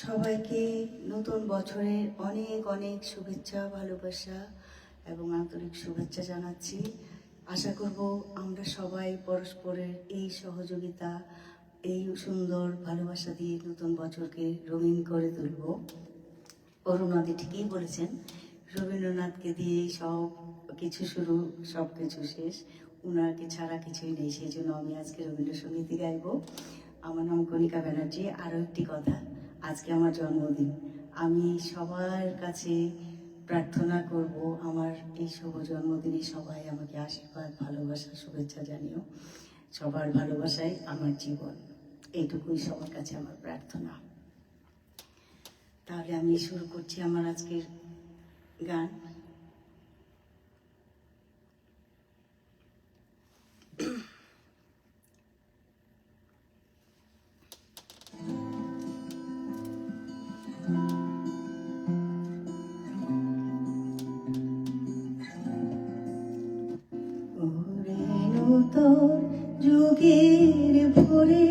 সবাইকে নতুন বছরের অনেক অনেক শুভেচ্ছা, ভালোবাসা এবং আন্তরিক শুভেচ্ছা জানাচ্ছি। আশা করব আমরা সবাই পরস্পরের এই সহযোগিতা, এই সুন্দর ভালোবাসা দিয়ে নতুন বছরকে রঙিন করে তুলব। অরুণাদি ঠিকই বলেছেন, রবীন্দ্রনাথকে দিয়েই সব কিছু শুরু, সব কিছু শেষ। ওনাকে ছাড়া কিছুই নেই, সেই জন্য আমি আজকে রবীন্দ্রসঙ্গীতই গাইব। আমার নাম কণিকা ব্যানার্জি। আরও একটি কথা, আজকে আমার জন্মদিন। আমি সবার কাছে প্রার্থনা করব আমার এই শুভ জন্মদিনে সবাই আমাকে আশীর্বাদ, ভালোবাসা, শুভেচ্ছা জানিও। সবার ভালোবাসাই আমার জীবন, এইটুকুই সবার কাছে আমার প্রার্থনা। তাহলে আমি শুরু করছি আমার আজকের গান। তোর যুগের ভরে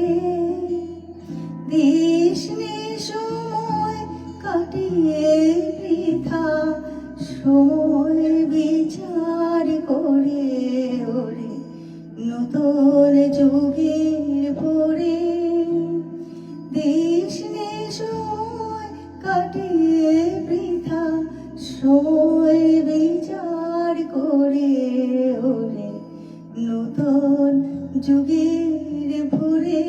দেশ নে সময় কাটিয়ে বৃথা, সময় বিচার করে ওরে নতুন যুগের ভরে দেশ নে সময় কাটিয়ে বৃথা, সময় বিচার করে ওরে নতুন যুগের ভোরে।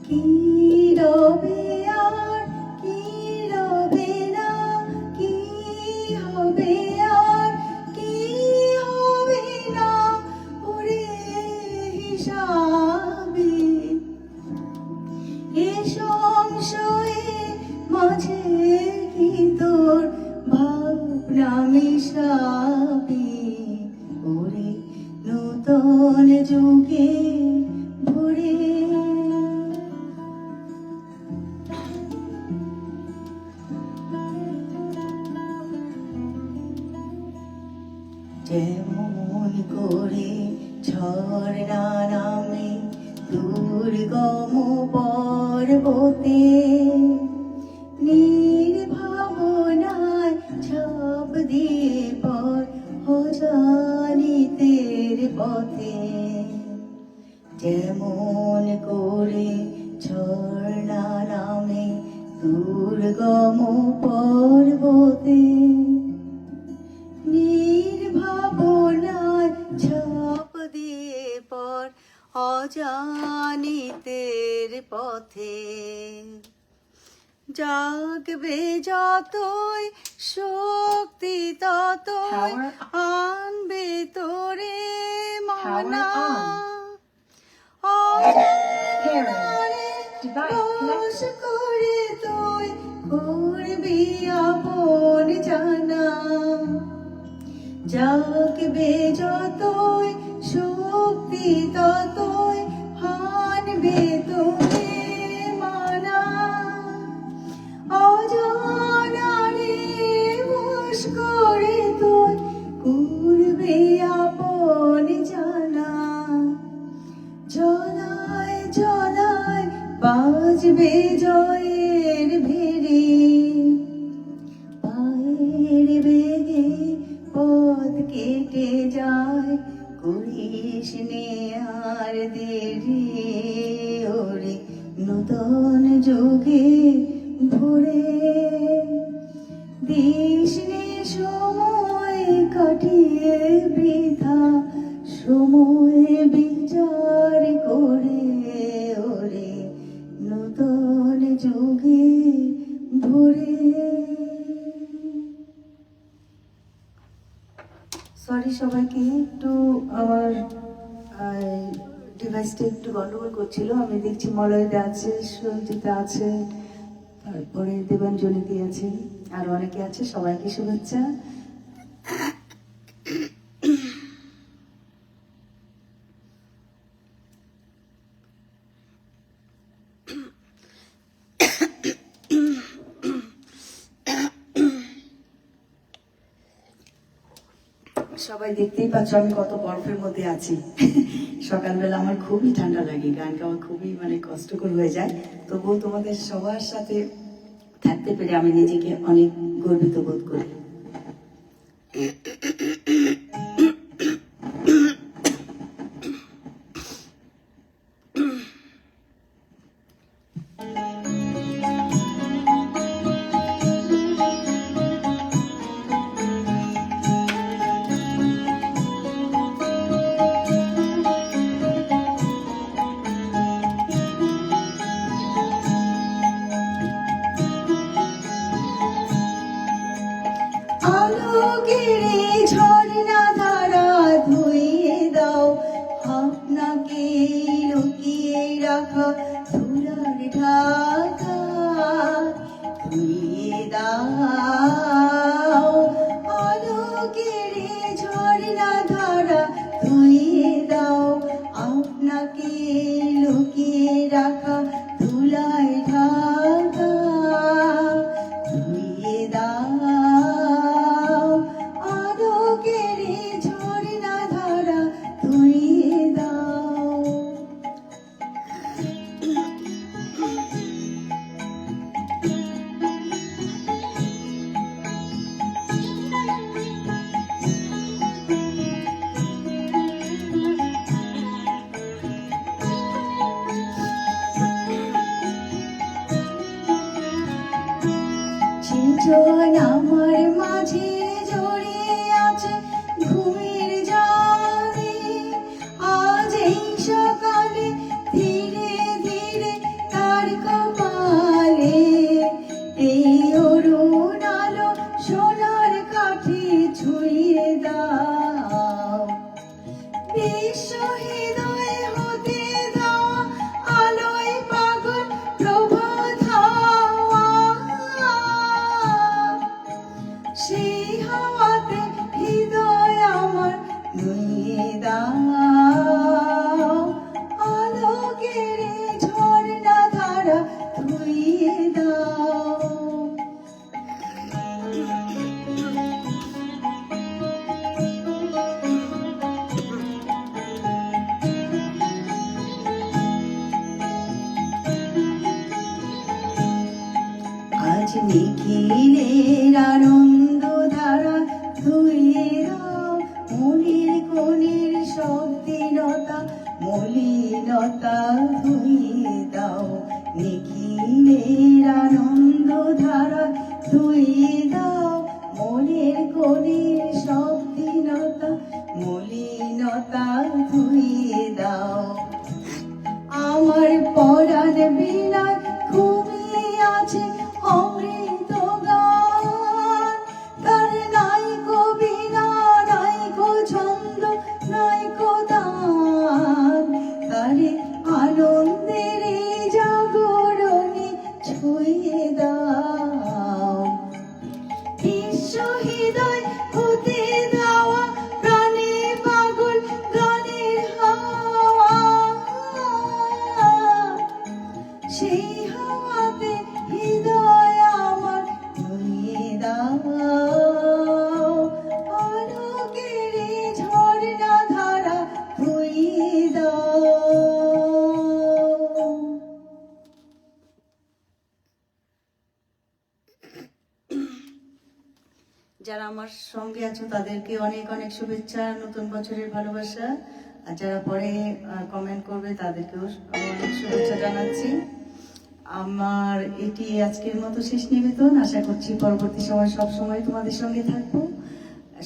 কি রবে আর কি রবে না, কি হবে আর কি হবে না, ওরে হিসাবে এ সংশয়ে মাঝে কি তোর ভাবনা মিশাবি, ওরে নতুন যুগে ভরে। যেমন করে ঝর্ণা নামে দুর্গম পর্বতে, নির্ভাবনায় ঝাঁপ দিয়ে পর অজানিতের পথে। যেমন করে ঝর্ণা নামে দুর্গম পর্বতে, নির্ভাবনায় ঝাঁপ দিয়ে পর অজানিতের পথে। জাগবে যতই শক্তি ততই আনবে তোরে মানা, বশ করে তুই করবি আপন জানা। জাগবে যতই শক্তি ততই হানবে তোরে মানা, অজানারে বশ করে তুই করবি আপন জানা। জলায় জলায় বাজবে জয়ের ভেরি, পায়ের বেগে পথ কেটে যায়, করিস নে আর দেরি, ওরে নতুন যুগে ভরে দিস নে সময় কাটিয়ে বৃথা, সময় বিচার করে ওরে নতুন যুগে ভরে। সরি সবাইকে, একটু আমার ডিভাইসটা একটু গন্ডগোল করছিল। আমি দেখছি মলয়দা আছে, সঞ্জিতা আছে, তারপরে দেবাঞ্জলিদি আছে, আর অনেকে আছে। সবাইকে শুভেচ্ছা। সবাই দেখতেই পাচ্ছ আমি কত বরফের মধ্যে আছি। সকালবেলা আমার খুবই ঠান্ডা লাগে, গান গাওয়া খুবই কষ্টকর হয়ে যায়। তবুও তোমাদের সবার সাথে থাকতে পেরে আমি নিজেকে অনেক গর্বিত বোধ করি। আলোকের ঝর্ণা ধারা ধুইয়ে দাও আপনাকে লুকিয়ে রাখা ধুলার ঢাকা, ধুইয়ে দাও আলোকের ঝর্ণা ধারা ধুইয়ে দাও আপনাকে লুকিয়ে রাখা ধুলার ঢাকা, ধুইয়ে দাও সৃজন আমার মাঝে জড়িয়ে আছে ঘুমের জালে, আজ এই সকালে ধীরে ধীরে তার কপালে এই অরুণ আলো সোনার কাঠি ছুঁয়ে দাও, বিশ্ব হৃদয় হতে দাও আলোয় পাগল প্রভাত হাওয়া, সেই হাওয়াতে হৃদয় আমার নুইয়ে দাও আলোকের ঝর্ণা ধারা ধুইয়ে দাও। আজ নিখিলের আনন্দ ধারা ধুইয়ে দাও মনের কোণের শব্দিনতা মলিনতা, ধুইয়ে দাও নিখিলের আনন্দ ধারা ধুইয়ে দাও মনের কোণের শব্দিনতা মলিনতা, ধুইয়ে দাও আমার পরাণ বিনায় ঘুমিয়ে আছে অমৃত গান, তার নাইকো বীণা নাইকো ছন্দ নাইকো দান, তারে আনন্দের জাগরণে ছুঁয়ে দাও, বিশ্ব হৃদয় হতে দাওয়া প্রাণে পাগল গানের হাওয়া, সেই হাওয়াতে হৃদয় আমার ধুইয়ে দাও আলোকের ঝর্ণা ধারা ধুইয়ে দাও। যারা আমার সঙ্গে আছো তাদেরকে অনেক অনেক শুভেচ্ছা, নতুন বছরের ভালোবাসা। আর যারা পরে কমেন্ট করবে তাদেরকেও অনেক শুভেচ্ছা জানাচ্ছি। আমার এটি আজকের মতো শেষ নিবেদন, আশা করছি পরবর্তী সময় সব সময় তোমাদের সঙ্গে থাকবো।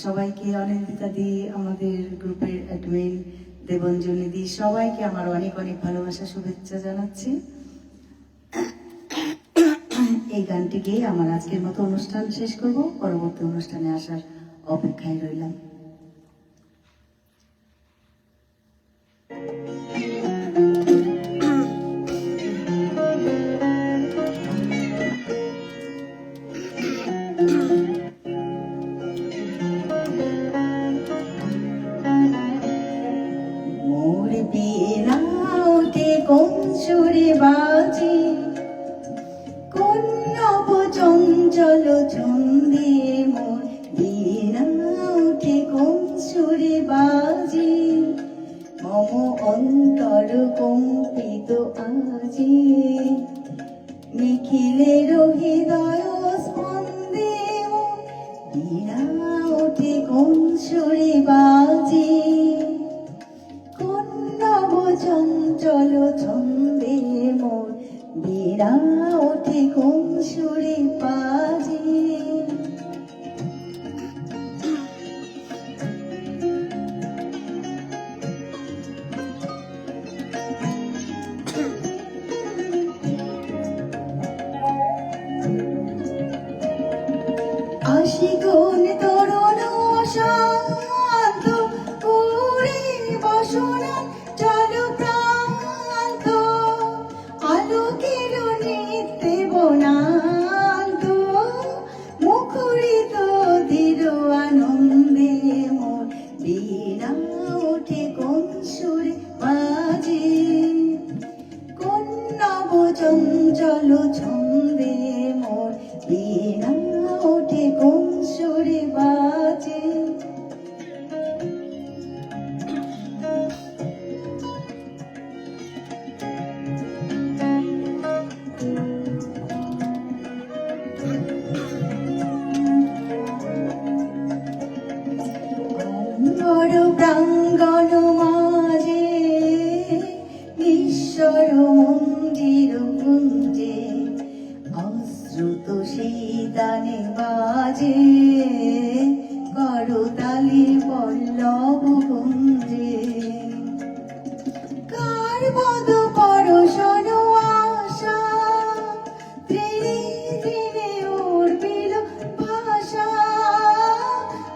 সবাইকে অনিন্দিতা দি, আমাদের গ্রুপের অ্যাডমিন দেবঞ্জনী দি, সবাইকে আমার অনেক অনেক ভালোবাসা শুভেচ্ছা জানাচ্ছি। এই গানটি গেয়ে আমার আজকের মতো অনুষ্ঠান শেষ করব, পরবর্তী অনুষ্ঠানে আসার অপেক্ষায় রইলাম। মোর বিনা ওঠে কোন সুরে বাজে, কোন নব চঞ্চল ছন্দে মোর বিনা উঠে মম অন্তর কম্পিত আজি, নিখিলের হৃদয় স্পন্দে বীণা ওঠে কোন সুরে বাজে, কোন নব চঞ্চল ছন্দে মোর বীণা ওঠে কোন সুরে বাজে। আশিকুন তরুণ শান্ত পুরে বাসনা চলো প্রান্ত, আলোকের নিত্যে বনান্ত মুখরিত দৃঢ় আনন্দে মোর বীণা ওঠে কোন সুরে বাজে, কোন নব চঞ্চল ছন্দে মোর বীণা ওঠে কোন সুরে বাজে। বড় প্রাঙ্গণ মাঝে ঈশ্বর মন্দির কুঞ্জে, অশ্রুত সেই দানে বাজে করতালি পল্লব কুঞ্জে, কার পদ পরশন আশা ত্রিনে ত্রিনে উর্বিল ভাষা,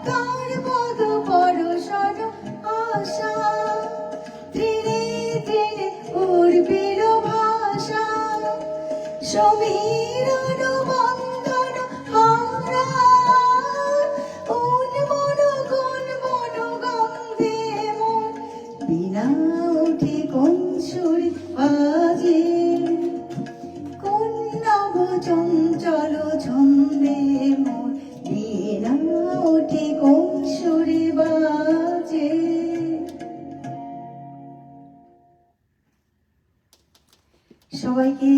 কার পদ পরশন আশা ত্রিনে ত্রিনে উর্বিল ভাষা, সমীরণ বন্দন হারা কোন মন গন্ধে মোর বীণা ওঠে কোন সুরে বাজে, কোন নব চঞ্চল ছন্দে মোর বীণা ওঠে কোন সুরে বাজে। সবাইকে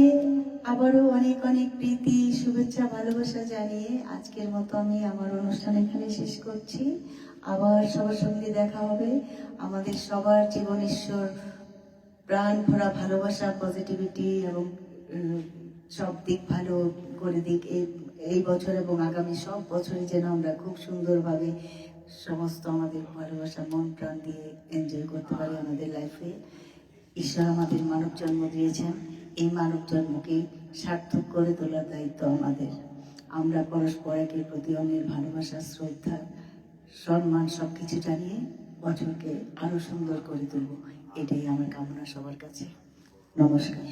আবারও অনেক অনেক প্রীতি শুভেচ্ছা ভালোবাসা জানিয়ে আজকের মতো আমি আমার অনুষ্ঠান এখানে শেষ করছি। আবার সবার সঙ্গে দেখা হবে। আমাদের সবার জীবন ঈশ্বর প্রাণ ভরা ভালোবাসা, পজিটিভিটি এবং সব দিক ভালো করে দিক এই বছর এবং আগামী সব বছরই যেন আমরা খুব সুন্দরভাবে সমস্ত আমাদের ভালোবাসা মন প্রাণ দিয়ে এনজয় করতে পারি আমাদের লাইফে। ঈশ্বর আমাদের মানব জন্ম দিয়েছেন, এই মানব জন্মকে সার্থক করে তোলার দায়িত্ব আমাদের। আমরা পরস্পর একের প্রতি অন্যের ভালোবাসা, শ্রদ্ধা, সম্মান সবকিছু জানিয়ে বছরকে আরো সুন্দর করে তুলব, এটাই আমার কামনা সবার কাছে। নমস্কার।